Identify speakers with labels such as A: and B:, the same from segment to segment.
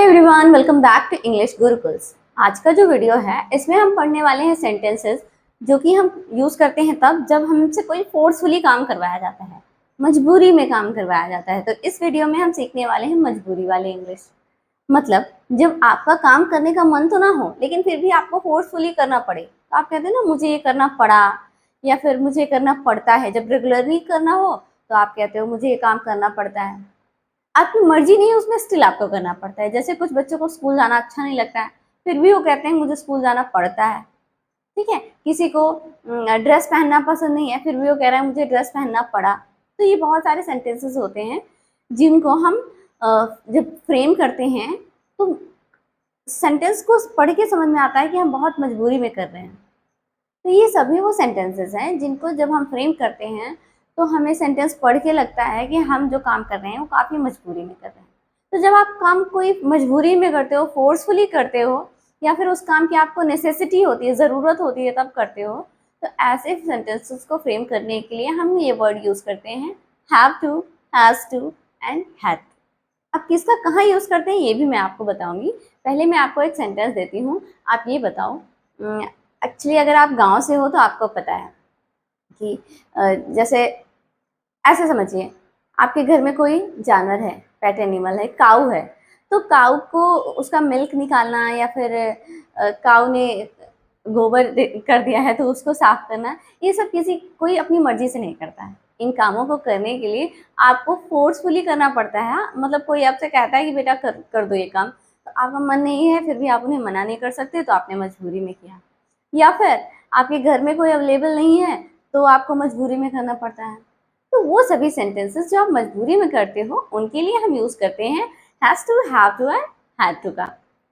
A: Everyone, welcome back to English Gurukuls. आज का जो वीडियो है इसमें हम पढ़ने वाले हैं सेंटेंसेस जो कि हम यूज़ करते हैं तब जब हमसे कोई फोर्सफुली काम करवाया जाता है, मजबूरी में काम करवाया जाता है। तो इस वीडियो में हम सीखने वाले हैं मजबूरी वाले इंग्लिश। मतलब जब आपका काम करने का मन तो ना हो लेकिन फिर भी आपको फोर्सफुली करना पड़े, तो आप कहते हैं ना मुझे ये करना पड़ा या फिर मुझे करना पड़ता है। जब रेगुलरली करना हो तो आप कहते हो मुझे ये काम करना पड़ता है। आपकी मर्जी नहीं है उसमें, स्टिल आपको करना पड़ता है। जैसे कुछ बच्चों को स्कूल जाना अच्छा नहीं लगता है, फिर भी वो कहते हैं मुझे स्कूल जाना पड़ता है। ठीक है, किसी को ड्रेस पहनना पसंद नहीं है, फिर भी वो कह रहा है मुझे ड्रेस पहनना पड़ा। तो ये बहुत सारे सेंटेंसेस होते हैं जिनको हम जब फ्रेम करते हैं तो सेंटेंस को पढ़ के समझ में आता है कि हम बहुत मजबूरी में कर रहे हैं। तो ये सभी वो सेंटेंसेस हैं जिनको जब हम फ्रेम करते हैं तो हमें सेंटेंस पढ़ के लगता है कि हम जो काम कर रहे हैं वो काफ़ी मजबूरी में कर रहे हैं। तो जब आप काम कोई मजबूरी में करते हो, फोर्सफुली करते हो, या फिर उस काम की आपको नेसेसिटी होती है, ज़रूरत होती है तब करते हो, तो ऐसे सेंटेंसेस को फ्रेम करने के लिए हम ये वर्ड यूज़ करते हैं have to, has to and had. अब किसका कहाँ यूज़ करते हैं ये भी मैं आपको बताऊंगी। पहले मैं आपको एक सेंटेंस देती हूँ, आप ये बताओ। एक्चुअली अगर आप गांव से हो तो आपको पता है कि जैसे ऐसे समझिए, आपके घर में कोई जानवर है, पेट एनिमल है, काऊ है। तो काऊ को उसका मिल्क निकालना या फिर काऊ ने गोबर कर दिया है तो उसको साफ करना, ये सब कोई अपनी मर्जी से नहीं करता है। इन कामों को करने के लिए आपको फोर्सफुली करना पड़ता है। हाँ? मतलब कोई आपसे कहता है कि बेटा कर दो ये काम, तो आपका मन नहीं है, फिर भी आप उन्हें मना नहीं कर सकते, तो आपने मजबूरी में किया। या फिर आपके घर में कोई अवेलेबल नहीं है तो आपको मजबूरी में करना पड़ता है। तो वो सभी सेंटेंसेस जो आप मजबूरी में करते हो उनके लिए हम यूज करते हैं has to, have to and had to का।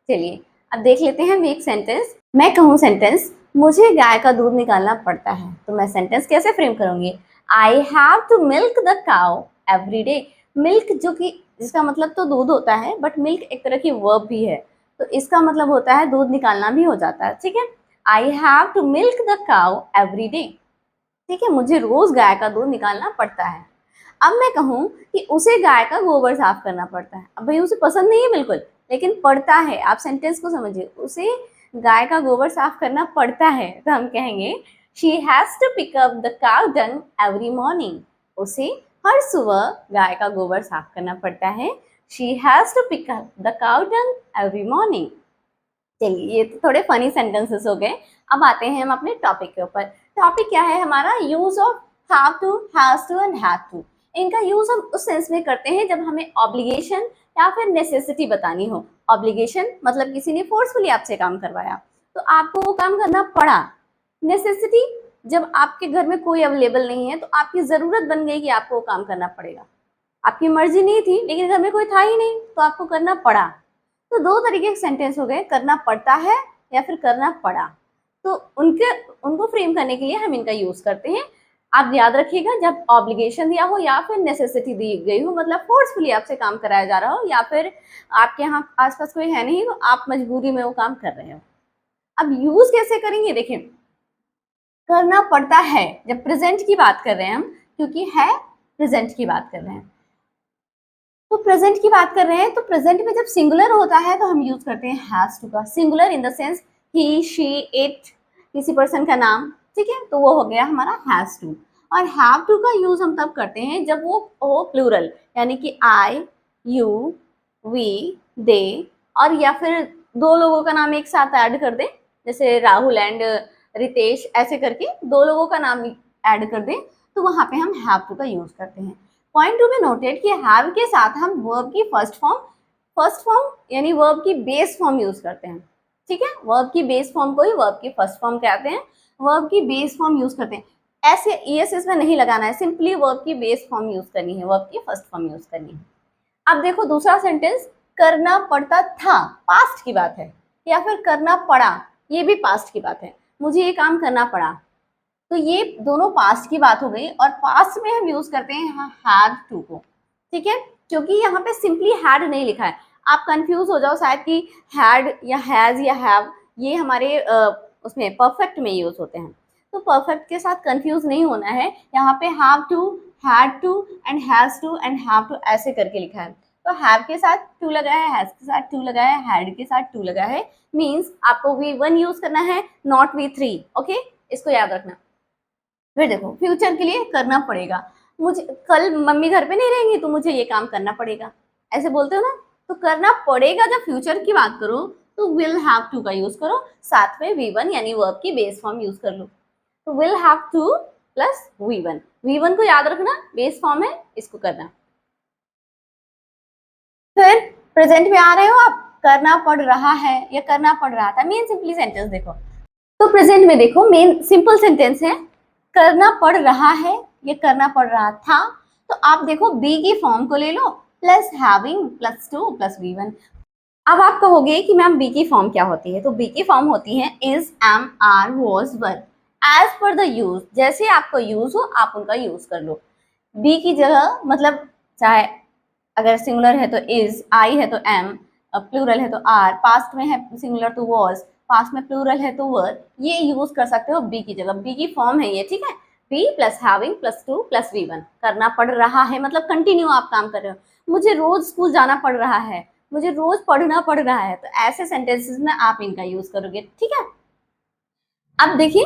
A: चलिए अब देख लेते हैं एक सेंटेंस। मैं कहूँ सेंटेंस मुझे गाय का दूध निकालना पड़ता है, तो मैं सेंटेंस कैसे फ्रेम करूंगी? I have to milk the cow every day. Milk जो कि जिसका मतलब तो दूध होता है, बट मिल्क एक तरह की वर्ब भी है, तो इसका मतलब होता है दूध निकालना भी हो जाता है। ठीक है, I have to milk the cow every day. ठीक है, मुझे रोज गाय का दूध निकालना पड़ता है। अब मैं कहूँ कि उसे गाय का गोबर साफ करना पड़ता है, अब भाई उसे पसंद नहीं है बिल्कुल, लेकिन पड़ता है। आप सेंटेंस को समझिए, उसे गाय का गोबर साफ करना पड़ता है, तो हम कहेंगे she has to pick up the cow dung every morning. उसे हर सुबह गाय का गोबर साफ करना पड़ता है। She has to pick up the cow dung every morning. चलिए, ये तो थोड़े फनी सेंटेंसेस हो गए। अब आते हैं हम अपने टॉपिक के ऊपर। टॉपिक क्या है हमारा? Use of have to, has to and had to. इनका यूज हम उस सेंस में करते हैं जब हमें ऑब्लिगेशन या फिर नेसेसिटी बतानी हो। ऑब्लिगेशन मतलब किसी ने फोर्सफुली आपसे काम करवाया तो आपको वो काम करना पड़ा। नेसेसिटी जब आपके घर में कोई अवेलेबल नहीं है तो आपकी जरूरत बन गई कि आपको वो काम करना पड़ेगा। आपकी मर्जी नहीं थी लेकिन घर में कोई था ही नहीं तो आपको करना पड़ा। तो दो तरीके के सेंटेंस हो गए, करना पड़ता है या फिर करना पड़ा। तो उनको फ्रेम करने के लिए हम इनका यूज करते हैं। आप याद रखिएगा, जब ऑब्लिगेशन दिया हो या फिर नेसेसिटी दी गई हो, मतलब फोर्सफुली आपसे काम कराया जा रहा हो, या फिर आपके यहाँ आसपास कोई है नहीं तो आप मजबूरी में वो काम कर रहे हो। अब यूज कैसे करेंगे? देखिए, करना पड़ता है जब प्रेजेंट की बात कर रहे हैं हम, क्योंकि है प्रेजेंट की बात कर रहे हैं। तो प्रेजेंट की बात कर रहे हैं तो प्रेजेंट में जब सिंगुलर होता है तो हम यूज करते हैं हैज टू का। Singular in the sense he, she, it, किसी पर्सन का नाम। ठीक है, तो वो हो गया हमारा हैज टू। और हैव टू का यूज हम तब करते हैं जब वो हो प्लूरल, यानी कि आई, यू, वी, दे, और या फिर दो लोगों का नाम एक साथ ऐड कर दें, जैसे राहुल एंड रितेश, ऐसे करके दो लोगों का नाम ऐड कर दें, तो वहां पे हम हैव टू का यूज करते हैं। पॉइंट टू बी नोटेड कि हैव के साथ हम वर्ब की फर्स्ट फॉर्म यानी वर्ब की बेस फॉर्म यूज करते हैं। ठीक है, वर्ब की बेस फॉर्म को ही वर्ब की फर्स्ट फॉर्म कहते हैं। वर्ब की बेस फॉर्म यूज करते हैं, ऐसे ईएस इसमें नहीं लगाना है, सिंपली वर्ब की बेस फॉर्म यूज करनी है, वर्ब की फर्स्ट फॉर्म यूज करनी है। अब देखो दूसरा सेंटेंस, करना पड़ता था, पास्ट की बात है, या फिर करना पड़ा, ये भी पास्ट की बात है। मुझे ये काम करना पड़ा, तो ये दोनों पास्ट की बात हो गई, और पास्ट में हम यूज करते हैं हैड टू को। ठीक है, क्योंकि यहाँ पे सिंपली हैड नहीं लिखा है, आप कंफ्यूज हो जाओ शायद कि हैड या हैज या हैव ये हमारे उसमें परफेक्ट में यूज होते हैं, तो परफेक्ट के साथ कंफ्यूज नहीं होना है। यहाँ पे have to, had to and has to and have to ऐसे करके लिखा है, तो हैव के साथ टू लगा है, हैज के साथ टू लगा है, हैड के साथ टू लगा है, मीन्स आपको V1 यूज करना है, नॉट V3। ओके, इसको याद रखना। फिर देखो फ्यूचर के लिए करना पड़ेगा, मुझे कल मम्मी घर पे नहीं रहेंगी तो मुझे ये काम करना पड़ेगा, ऐसे बोलते हो ना। तो करना पड़ेगा जब फ्यूचर की बात करो तो विल हैव टू का यूज करो, साथ में V1 यानी वर्ब की बेस फॉर्म यूज कर लो। तो will have to plus V1, V1 को याद रखना, बेस फॉर्म है, इसको करना। फिर प्रेजेंट में आ रहे हो आप, करना पड़ रहा है या करना पड़ रहा था, मेन सिंपली सेंटेंस देखो। तो प्रेजेंट में देखो मेन सिंपल सेंटेंस है, करना पड़ रहा है या करना पड़ रहा था। तो आप देखो बी की फॉर्म को ले लो, plus having plus to plus V1। अब आप कहोगे कि मैम बी की फॉर्म क्या होती है, तो बी की फॉर्म होती है is, am, are, was, were, as per the use, जैसे आपको यूज हो आप उनका यूज कर लो। बी की जगह मतलब चाहे अगर सिंगुलर है तो इज, आई है तो एम, प्लूरल है तो आर, पास्ट में है सिंगुलर तो वॉज, पास्ट में प्लूरल है तो वर, ये यूज कर सकते हो बी की जगह। बी की फॉर्म है ये, ठीक है। Be plus having plus to plus V1, करना पड़ रहा है मतलब कंटिन्यू आप काम कर रहे हो, मुझे रोज स्कूल जाना पड़ रहा है, मुझे रोज पढ़ना पड़ रहा है, तो ऐसे सेंटेंसेस में आप इनका यूज करोगे, ठीक है। अब देखिए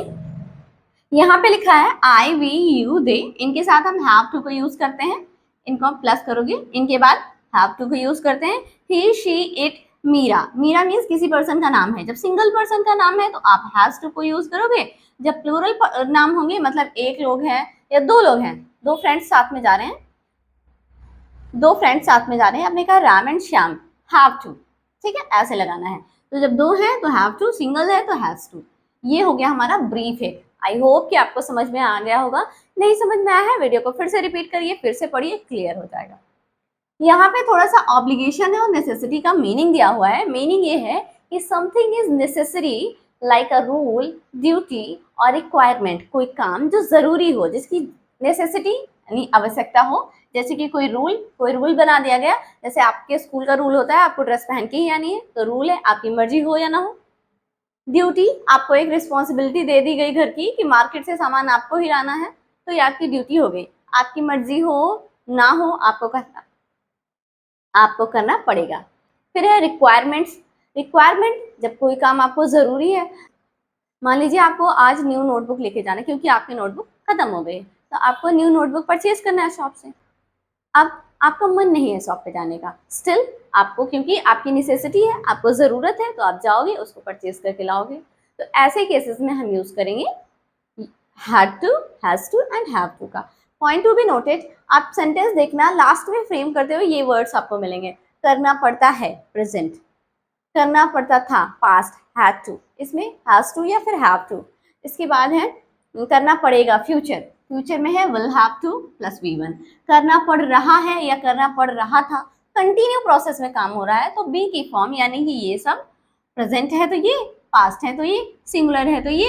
A: यहाँ पे लिखा है आई, वी, यू, दे, इनके साथ हम हैव टू को यूज करते हैं, इनको हम प्लस करोगे, इनके बाद हैव टू को यूज करते हैं। He, she, it, Meera, Meera means किसी पर्सन का नाम है, जब सिंगल पर्सन का नाम है तो आप हैज टू को यूज करोगे, जब प्लूरल नाम होंगे मतलब एक लोग हैं या दो लोग हैं, दो फ्रेंड्स साथ में जा रहे हैं, दो फ्रेंड्स साथ में जा रहे हैं, आपने कहा Ram and Shyam, have to, ठीक है, ऐसे लगाना है। तो जब दो हैं तो हैव टू, सिंगल है तो हैज टू। ये हो गया हमारा ब्रीफ है। आई होप कि आपको समझ में आ गया होगा, नहीं समझ में आया है वीडियो को फिर से रिपीट करिए, फिर से पढ़िए, क्लियर हो जाएगा। यहाँ पे थोड़ा सा ऑब्लिगेशन है और नेसेसिटी का मीनिंग दिया हुआ है। मीनिंग ये है कि something is necessary like a rule, duty और रिक्वायरमेंट, कोई काम जो जरूरी हो, जिसकी नेसेसिटी यानी आवश्यकता हो, जैसे कि कोई रूल बना दिया गया, जैसे आपके स्कूल का रूल होता है आपको ड्रेस पहन के ही आनी है, तो रूल है, आपकी मर्जी हो या ना हो। ड्यूटी, आपको एक रिस्पॉन्सिबिलिटी दे दी गई घर की कि मार्केट से सामान आपको ही लाना है, तो ये आपकी ड्यूटी हो गई, आपकी मर्जी हो ना हो आपको करना पड़ेगा। फिर है रिक्वायरमेंट्स, रिक्वायरमेंट जब कोई काम आपको जरूरी है, मान लीजिए आपको आज न्यू नोटबुक लेके जाना है क्योंकि आपकी नोटबुक खत्म हो गई, तो आपको न्यू नोटबुक परचेज करना है शॉप से। अब आपका मन नहीं है शॉप पे जाने का, स्टिल आपको, क्योंकि आपकी नेसेसिटी है, आपको ज़रूरत है, तो आप जाओगे उसको परचेज करके लाओगे। तो ऐसे केसेस में हम यूज़ करेंगे had to, has to and have to का। पॉइंट टू बी नोटेड, आप सेंटेंस देखना, लास्ट में फ्रेम करते हुए ये वर्ड्स आपको मिलेंगे। करना पड़ता है प्रेजेंट, करना पड़ता था पास्ट हैड टू, इसमें हैज़ टू या फिर हैव टू। इसके बाद है करना पड़ेगा फ्यूचर, फ्यूचर में है will have to plus V1। करना पड़ रहा है या करना पड़ रहा था, कंटिन्यू प्रोसेस में काम हो रहा है, तो बी की फॉर्म यानी कि ये सब, प्रेजेंट है तो ये, पास्ट है तो ये, सिंगुलर है तो ये,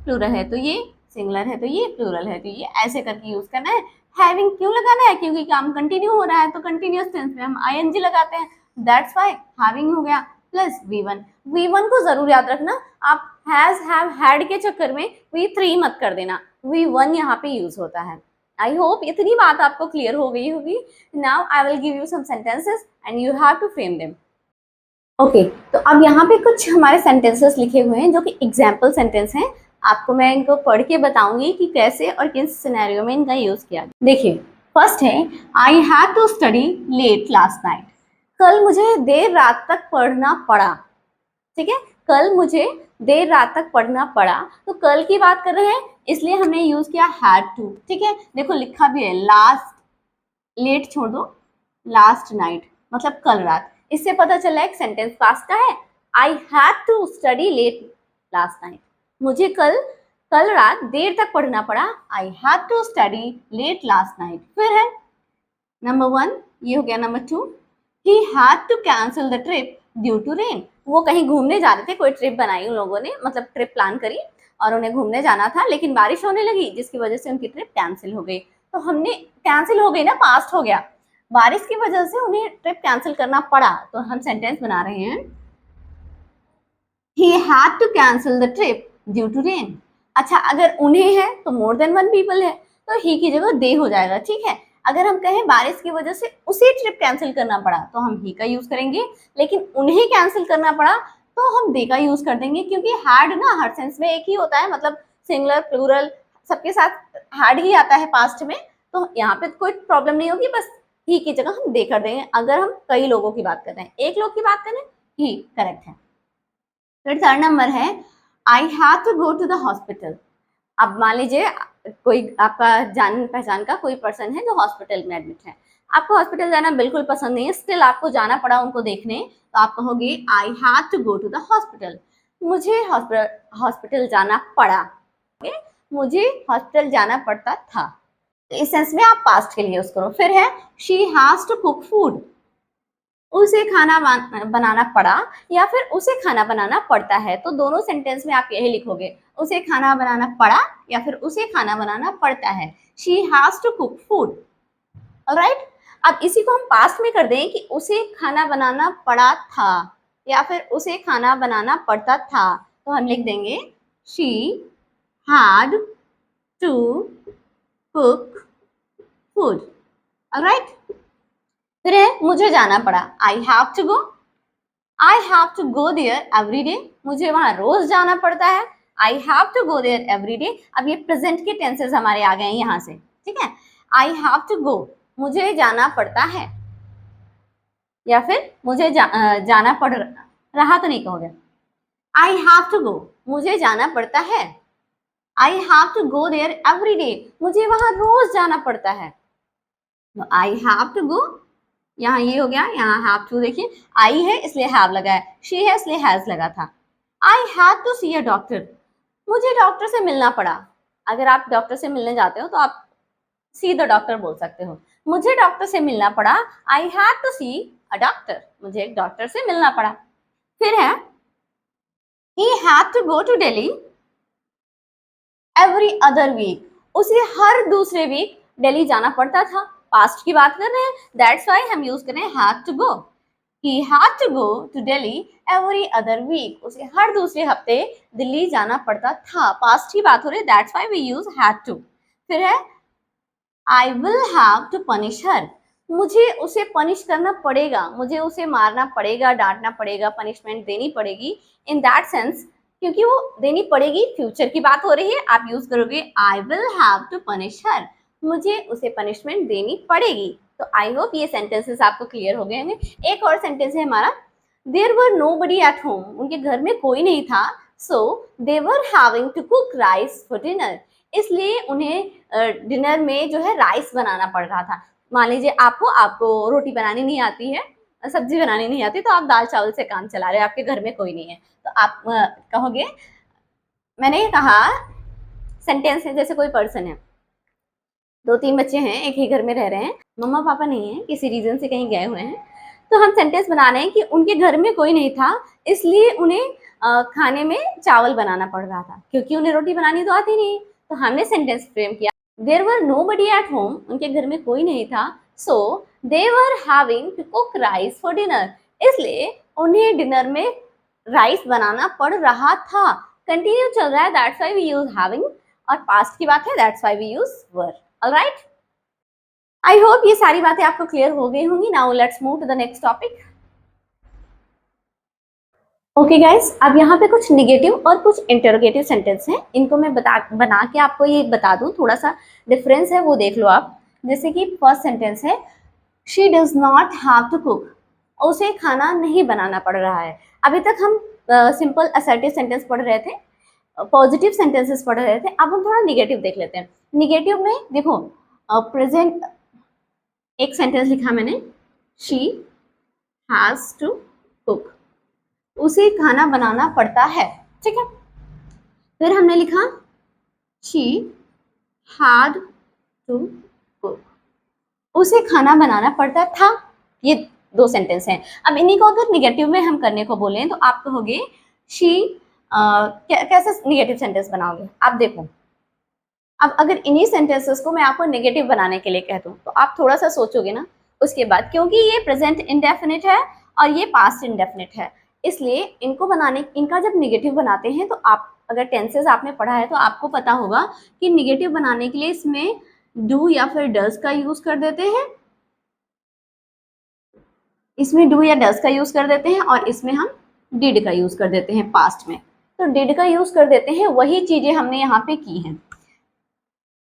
A: प्लूरल है तो ये, सिंगुलर है तो ये, प्लूरल है तो ये, ऐसे करके यूज करना है। हैविंग क्यों लगाना है, क्योंकि काम कंटिन्यू हो रहा है, तो कंटिन्यूअस टेंस में हम ING लगाते हैं, दैट्स व्हाई हैविंग हो गया प्लस V1। V1 को जरूर याद रखना, आप हैज, हैव, हैड के चक्कर में V3 मत कर देना, V1 यहाँ पे यूज होता है। आई होप इतनी बात आपको क्लियर हो गई होगी। Now I will give you some sentences and you have to frame them. Okay, तो अब यहाँ पे कुछ हमारे सेंटेंसेस लिखे हुए हैं जो कि एग्जाम्पल सेंटेंस हैं। आपको मैं इनको पढ़ के बताऊंगी कि कैसे और किस सिनेरियो में इनका यूज किया। देखिए फर्स्ट है, I had to study late last night, कल मुझे देर रात तक पढ़ना पड़ा, ठीक है, कल मुझे देर रात तक पढ़ना पड़ा, तो कल की बात कर रहे हैं इसलिए हमने यूज किया हैड टू, ठीक है। देखो लिखा भी है लास्ट, लेट छोड़ दो, लास्ट नाइट मतलब कल रात, इससे पता चला एक सेंटेंस पास्ट का है। I had to study late last night, मुझे कल रात देर तक पढ़ना पड़ा, I had to study late last night. फिर है नंबर 1, ये हो गया। Number 2, he had to cancel the trip due to rain, वो कहीं घूमने जा रहे थे, कोई ट्रिप बनाई उन लोगों ने, मतलब ट्रिप प्लान करी और उन्हें घूमने जाना था, लेकिन बारिश होने लगी जिसकी वजह से उनकी ट्रिप कैंसिल हो गई। तो हमने कैंसिल हो गई ना, पास्ट हो गया, बारिश की वजह से उन्हें ट्रिप कैंसिल करना पड़ा, तो हम सेंटेंस बना रहे हैं he had to cancel the trip due to rain. अच्छा, अगर उन्हें है तो मोर देन वन पीपल है, तो ही की जगह दे हो जाएगा, ठीक है। अगर हम कहें बारिश की वजह से उसे ट्रिप कैंसिल करना पड़ा तो हम ही का यूज करेंगे, लेकिन उन्हें कैंसिल करना पड़ा तो हम दे का यूज कर देंगे, क्योंकि हैड ना हर सेंस में एक ही होता है, मतलब सिंगुलर प्लूरल सबके साथ हैड ही आता है पास्ट में, तो यहाँ पे कोई प्रॉब्लम नहीं होगी, बस ही की जगह हम दे कर देंगे। अगर हम कई लोगों की बात कर रहे हैं, एक लोग की बात करें, ही करेक्ट है। फिर थर्ड नंबर है I have to go to the hospital. अब मान लीजिए कोई आपका जान पहचान का कोई पर्सन है जो हॉस्पिटल में एडमिट है, आपको हॉस्पिटल जाना बिल्कुल पसंद नहीं है, स्टिल आपको जाना पड़ा उनको देखने, तो आप कहोगे I have to go to the hospital. मुझे हॉस्पिटल जाना पड़ा, मुझे हॉस्पिटल जाना पड़ता था, तो इस सेंस में आप पास्ट के लिए यूज करो। फिर है she has to cook food. उसे खाना बनाना पड़ा या फिर उसे खाना बनाना पड़ता है, तो दोनों सेंटेंस में आप यही लिखोगे, उसे खाना बनाना पड़ा या फिर उसे खाना बनाना पड़ता है। She has to cook food. Alright, अब इसी को हम पास्ट में कर दें कि उसे खाना बनाना पड़ा था या फिर उसे खाना बनाना पड़ता था, तो हम लिख देंगे she had to cook food. Alright, फिर है मुझे जाना पड़ा, I have to go. I have to go there every day, मुझे वहां रोज जाना पड़ता है, I have to go there every day. अब ये प्रेजेंट के टेंसेस हमारे आ गए हैं यहाँ से, ठीक है। आई हैव टू गो, मुझे जाना पड़ता है, या फिर मुझे जाना पड़ रहा तो नहीं कहोगे। आई हैव टू गो, मुझे जाना पड़ता है। I have to go there every day, मुझे वहां रोज जाना पड़ता है। तो आई हैव टू गो, यहाँ ये हो गया, यहाँ हैव टू देखिए, आई है इसलिए हैव लगा है, शी है इसलिए हैज लगा था। I had to see a doctor, मुझे डॉक्टर से मिलना पड़ा। अगर आप डॉक्टर से मिलने जाते हो तो आप सी द डॉक्टर बोल सकते हो, मुझे डॉक्टर से मिलना पड़ा, I had to see a doctor, मुझे एक डॉक्टर से मिलना पड़ा। फिर है he had to go to Delhi every other week, उसे हर दूसरे वीक दिल्ली जाना पड़ता था। पास्ट की बात कर रहे हैं, दैट्स व्हाई हम यूज कर रहे हैं had to go। he had to go to Delhi every other week, उसे हर दूसरे हफ्ते दिल्ली जाना पड़ता था, पास्ट की बात हो रही है, that's why we use had to। फिर है I will have to punish her, मुझे उसे पनिश करना पड़ेगा, मुझे उसे मारना पड़ेगा, डांटना पड़ेगा, पनिशमेंट देनी पड़ेगी। इन दैट सेंस, क्योंकि वो देनी पड़ेगी, फ्यूचर की बात हो रही है, आप यूज करोगे I will have to punish her, मुझे उसे पनिशमेंट देनी पड़ेगी। तो आई होप ये सेंटेंसेस आपको क्लियर हो गए होंगे। एक और सेंटेंस है हमारा, there were nobody at home, उनके घर में कोई नहीं था, so they were having to cook rice for dinner, इसलिए उन्हें डिनर में जो है राइस बनाना पड़ रहा था। मान लीजिए आपको रोटी बनानी नहीं आती है, सब्जी बनानी नहीं आती, तो आप दाल चावल से काम चला रहे हो, आपके घर में कोई नहीं है, तो आप कहोगे, मैंने ये कहा सेंटेंस है, जैसे कोई पर्सन है, 2-3 बच्चे हैं, एक ही घर में रह रहे हैं, मम्मा पापा नहीं है, किसी रीजन से कहीं गए हुए हैं, तो हम सेंटेंस बना रहे हैं कि उनके घर में कोई नहीं था, इसलिए उन्हें खाने में चावल बनाना पड़ रहा था, क्योंकि उन्हें रोटी बनानी तो आती नहीं। तो हमने सेंटेंस फ्रेम किया, there were nobody at home, उनके घर में कोई नहीं था, so they were having to cook rice for dinner, इसलिए उन्हें डिनर में राइस बनाना पड़ रहा था। कंटिन्यू चल रहा है, that's why we use having, और पास्ट की बात है, that's why we use were. Alright, I hope ये सारी बातें आपको क्लियर हो गई होंगी। Now let's move to the next topic. Okay guys, अब यहाँ पे कुछ निगेटिव और कुछ इंटरोगेटिव सेंटेंस हैं, इनको मैं बना के आपको ये बता दूं, थोड़ा सा डिफरेंस है वो देख लो आप। जैसे कि फर्स्ट सेंटेंस है, she does not have to cook, उसे खाना नहीं बनाना पड़ रहा है। अभी तक हम सिंपल असर्टिव सेंटेंस पढ़ रहे थे, पॉजिटिव सेंटेंसेस पढ़ रहे थे, अब हम थोड़ा निगेटिव देख लेते हैं। निगेटिव में देखो, प्रेजेंट एक सेंटेंस लिखा मैंने, शी हैज टू कुक, उसे खाना बनाना पड़ता है, ठीक है। फिर हमने लिखा शी हैड टू कुक, उसे खाना बनाना पड़ता था। ये 2 सेंटेंस हैं। अब इन्हीं को अगर निगेटिव में हम करने को बोलें तो आप कहोगे शी, कैसे निगेटिव सेंटेंस बनाओगे, आप देखो। अब अगर इन्हीं सेंटेंसेस को मैं आपको नेगेटिव बनाने के लिए कह दूं तो आप थोड़ा सा सोचोगे ना उसके बाद, क्योंकि ये प्रेजेंट इंडेफिनिट है और ये पास्ट इंडेफिनिट है, इसलिए इनको बनाने, इनका जब निगेटिव बनाते हैं तो आप अगर टेंसेस आपने पढ़ा है तो आपको पता होगा कि निगेटिव बनाने के लिए इसमें डू या फिर डज का यूज कर देते हैं, इसमें डू या डज का यूज कर देते हैं और इसमें हम डिड का यूज कर देते हैं पास्ट में। तो डिड का यूज कर देते हैं, वही चीजें हमने यहाँ पे की हैं।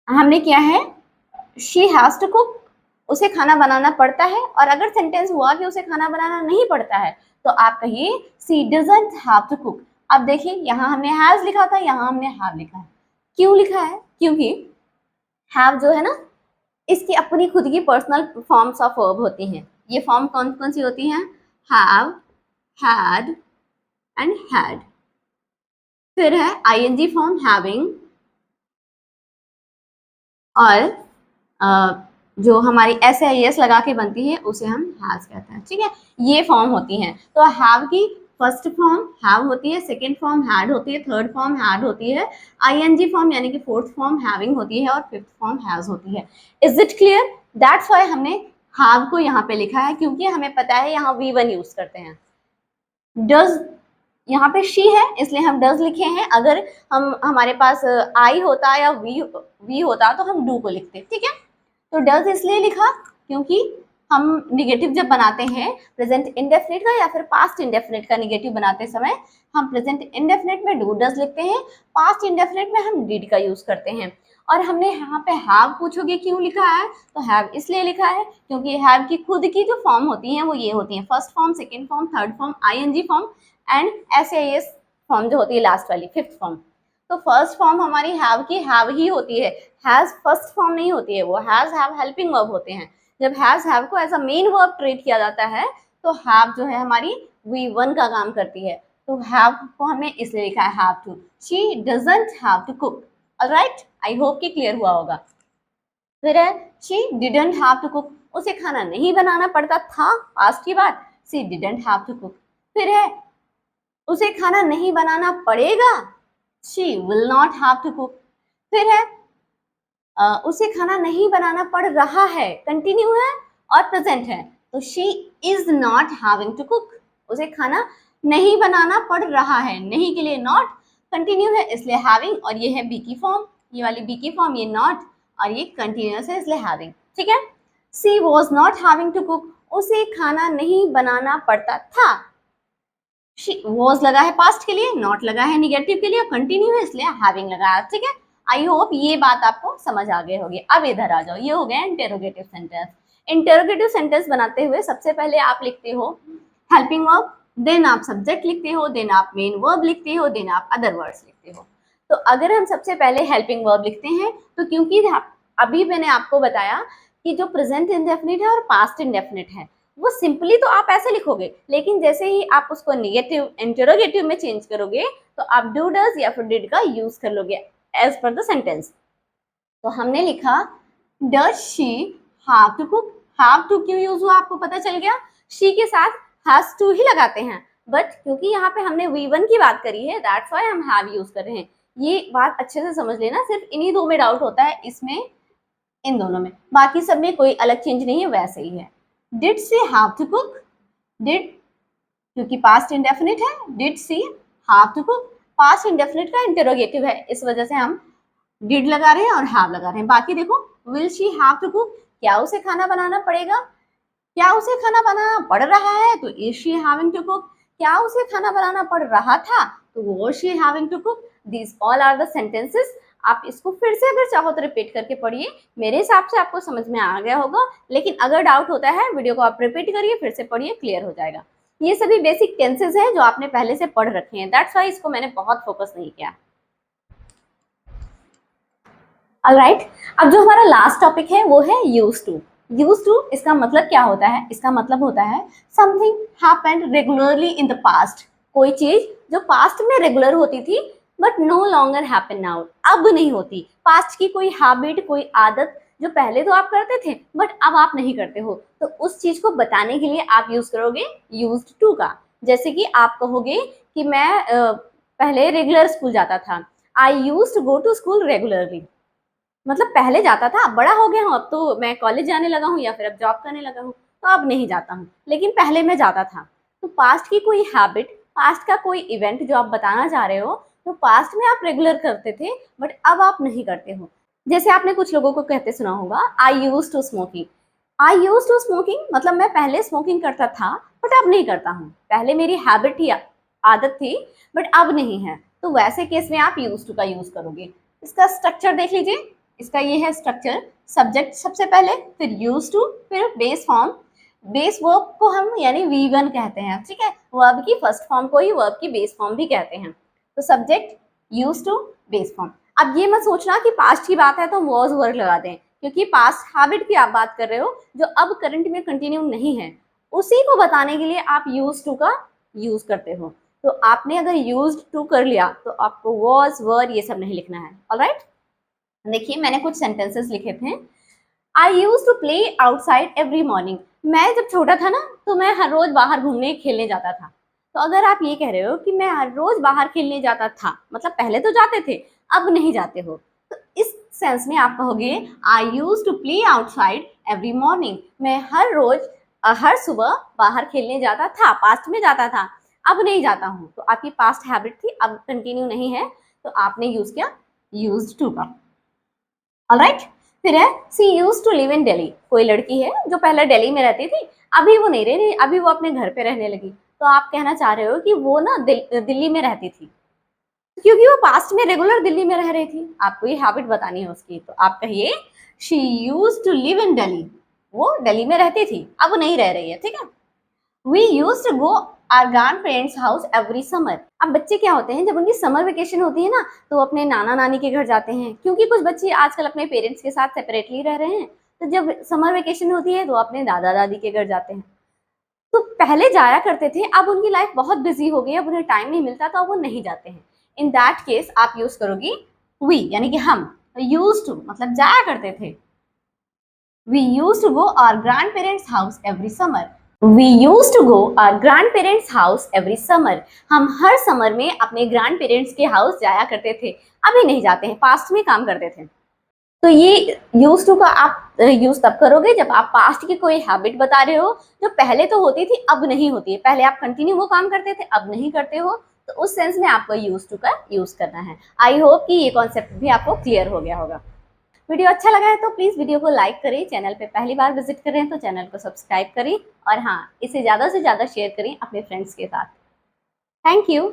A: हमने किया है शी हैज टू कुक, उसे खाना बनाना पड़ता है, और अगर सेंटेंस हुआ कि उसे खाना बनाना नहीं पड़ता है तो आप कहिए she doesn't have to cook. अब देखिए यहाँ हमने हैज लिखा था, यहाँ हमने हैव लिखा है। क्यों लिखा है? क्योंकि हैव जो है ना, इसकी अपनी खुद की पर्सनल फॉर्म्स ऑफ वर्ब होती हैं। ये फॉर्म कौन कौन सी होती हैं? Have, had and had. फिर है आईएनजी फॉर्म हैविंग, और जो हमारी SIS लगा के बनती है उसे हम हैज कहते हैं। ठीक है, ये फॉर्म होती हैं। तो हैव की फर्स्ट फॉर्म हैव होती है, सेकेंड फॉर्म हैड होती है, थर्ड फॉर्म हैड होती है, आईएनजी फॉर्म यानी कि फोर्थ फॉर्म हैविंग होती है, और फिफ्थ फॉर्म हैज होती है। Is it clear? That's why हमने हैव को यहाँ पे लिखा है, क्योंकि हमें पता है यहाँ V1 यूज करते हैं। डज यहाँ पे शी है इसलिए हम डज लिखे हैं। अगर हमारे पास आई होता या वी होता तो हम डू को लिखते। ठीक है, तो डज इसलिए लिखा क्योंकि हम निगेटिव जब बनाते हैं प्रेजेंट इंडेफिनिट का या फिर पास्ट इंडेफिनिट का निगेटिव बनाते समय हम प्रेजेंट इंडेफिनिट में डू डज लिखते हैं, पास्ट इंडेफिनिट में हम डिड का यूज करते हैं। और हमने यहाँ पे हैव पूछोगे क्यों लिखा है, तो हैव इसलिए लिखा है क्योंकि हैव की खुद की जो फॉर्म होती हैं वो ये होती हैं, first form, second form, third form, ING form and SIS form जो होती है लास्ट वाली, फिफ्थ फॉर्म। तो फर्स्ट फॉर्म हमारी हैव की हैव ही होती है, हैज फर्स्ट फॉर्म नहीं होती है, वो हैज हैव हेल्पिंग वर्ब होते हैं। जब हैज हैव को as a main verb treat किया जाता है तो हैव जो है हमारी V1 का काम करती है। तो हैव को हमने इसलिए लिखा है have to. She doesn't have to cook. Alright, I hope कि क्लियर हुआ होगा। फिर है she didn't have to cook, उसे खाना नहीं बनाना पड़ता था, पास्ट की बात, she didn't have to cook. फिर है उसे खाना नहीं बनाना पड़ेगा, she will not have to cook। फिर है उसे खाना नहीं बनाना पड़ रहा है, कंटिन्यू है और प्रेजेंट है, तो she is not having to cook, उसे खाना नहीं बनाना पड़ रहा है, नहीं के लिए not, कंटिन्यू है इसलिए having, और ये है बी की फॉर्म, ये वाली बी की फॉर्म, ये not और ये कंटिन्यूअस है इसलिए having। ठीक है, she was not having to cook, उसे खाना नहीं बनाना पड़ता था। वॉज लगा है पास्ट के लिए, नॉट लगा है निगेटिव के लिए, कंटिन्यू है इसलिए हैविंग लगा है। ठीक है, आई होप ये बात आपको समझ आ गई होगी। अब इधर आ जाओ, ये हो गया इंटेरोगेटिव सेंटेंस। इंटेरोगेटिव सेंटेंस बनाते हुए सबसे पहले आप लिखते हो हेल्पिंग वर्ब, देन आप सब्जेक्ट लिखते हो, देन आप मेन वर्ब लिखते हो, देन आप अदर वर्ड्स लिखते हो। तो अगर हम सबसे पहले हेल्पिंग वर्ब लिखते हैं तो क्योंकि अभी मैंने आपको बताया कि जो प्रेजेंट इंडेफिनिट है और पास्ट इंडेफिनिट है वो सिंपली तो आप ऐसे लिखोगे, लेकिन जैसे ही आप उसको नेगेटिव इंटरोगेटिव में चेंज करोगे तो आप डू डज या फिर डिड का यूज कर लोगे एज पर द सेंटेंस। तो हमने लिखा does she have to cook. Have to क्यों यूज हुआ आपको पता चल गया, शी के साथ हैज टू ही लगाते हैं, बट क्योंकि यहाँ पे हमने V1 की बात करी है दैट्स व्हाई हम हैव यूज कर रहे हैं। ये बात अच्छे से समझ लेना, सिर्फ इन्हीं दो में डाउट होता है, इसमें इन दोनों में, बाकी सब में कोई अलग चेंज नहीं है, वैसे ही है। Did she have to cook, did क्योंकि पास्ट इंडेफिनिट है, did she have to cook, past indefinite का इंटरोगेटिव है, इस वजह से हम डिड लगा रहे हैं और हैव लगा रहे हैं। बाकी देखो will she have to cook, क्या उसे खाना बनाना पड़ेगा, क्या उसे खाना बनाना पड़ रहा है तो is she having to cook, क्या उसे खाना बनाना पड़ रहा था तो was she having to cook. These all are the sentences. आप इसको फिर से अगर चाहो तो रिपीट करके पढ़िए, मेरे हिसाब से आपको समझ में आ गया होगा, लेकिन अगर डाउट होता है वीडियो को आप रिपीट करिए, फिर से पढ़िए, क्लियर हो जाएगा। ये सभी बेसिक टेंसेस हैं जो आपने पहले से पढ़ रखे हैं, दैट्स व्हाई इसको मैंने बहुत फोकस नहीं किया। ऑलराइट, अब जो हमारा लास्ट टॉपिक है वो है यूज टू। यूज टू इसका मतलब क्या होता है, इसका मतलब होता है something happened regularly in the past, कोई चीज जो पास्ट में रेगुलर होती थी but no longer happen now, अब नहीं होती। पास्ट की कोई हैबिट, कोई आदत जो पहले तो आप करते थे बट अब आप नहीं करते हो, तो उस चीज को बताने के लिए आप यूज करोगे यूज्ड टू का। जैसे कि आप कहोगे कि मैं पहले रेगुलर स्कूल जाता था, I used to go to school regularly, मतलब पहले जाता था, अब बड़ा हो गया हूँ, अब तो मैं कॉलेज जाने लगा हूँ या फिर अब जॉब करने लगा हूँ तो अब नहीं जाता हूँ, लेकिन पहले मैं जाता था। तो पास्ट की कोई हैबिट, पास्ट का कोई इवेंट जो आप बताना चाह रहे हो, तो पास्ट में आप रेगुलर करते थे बट अब आप नहीं करते हो। जैसे आपने कुछ लोगों को कहते सुना होगा, I use to smoking. I use to smoking मतलब मैं पहले स्मोकिंग करता था बट अब नहीं करता हूँ। पहले मेरी हैबिट थी, आदत थी, बट अब नहीं है। तो वैसे केस में आप यूज टू का यूज करोगे। इसका स्ट्रक्चर देख लीजिए। इसका ये है स्ट्रक्चर, सब्जेक्ट सबसे पहले, फिर यूज टू, फिर बेस फॉर्म। बेस वर्ब को हम यानी वी1 कहते हैं, ठीक है। वर्ब की फर्स्ट फॉर्म को ही वर्ब की बेस फॉर्म भी कहते हैं। तो subject, use to, base form. अब ये मत सोचना कि पास्ट की बात है तो हम वॉज वर्ग लगा दें, क्योंकि पास्ट हैबिट की आप बात कर रहे हो जो अब करंट में कंटिन्यू नहीं है, उसी को बताने के लिए आप यूज टू का यूज करते हो। तो आपने अगर यूज टू कर लिया तो आपको वॉज वर ये सब नहीं लिखना है। ऑलराइट, देखिए मैंने कुछ सेंटेंसेस लिखे थे। I use to play outside every morning. मैं जब छोटा था ना तो मैं हर रोज बाहर घूमने खेलने जाता था। तो अगर आप ये कह रहे हो कि मैं हर रोज बाहर खेलने जाता था, मतलब पहले तो जाते थे अब नहीं जाते हो, तो इस सेंस में आप कहोगे I use to play outside every morning. मैं हर रोज हर सुबह बाहर खेलने जाता था, पास्ट में जाता था, अब नहीं जाता हूँ। तो आपकी पास्ट हैबिट थी, अब कंटिन्यू नहीं है, तो आपने यूज किया यूज टू का। ऑलराइट, फिर है she use to live in Delhi. कोई लड़की है जो पहले दिल्ली में रहती थी, अभी वो नहीं रह रही, अभी वो अपने घर पे रहने लगी। तो आप कहना चाह रहे हो कि वो ना दिल्ली में रहती थी, क्योंकि वो पास्ट में रेगुलर दिल्ली में रह रही थी। आपको ये हैबिट बतानी है उसकी, तो आप कहिए she use to live in Delhi. वो दिल्ली में रहती थी, अब नहीं रह रही है, ठीक है। We use to go our grand parents house every summer. अब बच्चे क्या होते हैं, जब उनकी समर वेकेशन होती है ना तो वो अपने नाना नानी के घर जाते हैं, क्योंकि कुछ बच्चे आजकल अपने पेरेंट्स के साथ सेपरेटली रह रहे हैं। तो जब समर वेकेशन होती है तो अपने दादा दादी के घर जाते हैं। तो पहले जाया करते थे, अब उनकी लाइफ बहुत बिजी हो गई, अब उन्हें टाइम नहीं मिलता तो अब वो नहीं जाते हैं। इन दैट केस आप यूज करोगी वी, यानी कि हम। यूज टू मतलब जाया करते थे। We used to go our grandparents' house every summer. We used to go our grandparents' house every summer. हम हर समर में अपने ग्रैंड पेरेंट्स के हाउस जाया करते थे, अभी नहीं जाते हैं, पास्ट में काम करते थे। तो ये यूज टू का आप यूज तब करोगे जब आप पास्ट की कोई हैबिट बता रहे हो जो पहले तो होती थी अब नहीं होती है। पहले आप कंटिन्यू वो काम करते थे, अब नहीं करते हो, तो उस सेंस में आपको यूज टू का यूज करना है। आई होप कि ये कॉन्सेप्ट भी आपको क्लियर हो गया होगा। वीडियो अच्छा लगा है तो प्लीज़ वीडियो को लाइक करें, चैनल पे पहली बार विजिट करें तो चैनल को सब्सक्राइब करें, और हाँ, इसे ज़्यादा से ज़्यादा शेयर करें अपने फ्रेंड्स के साथ। Thank you.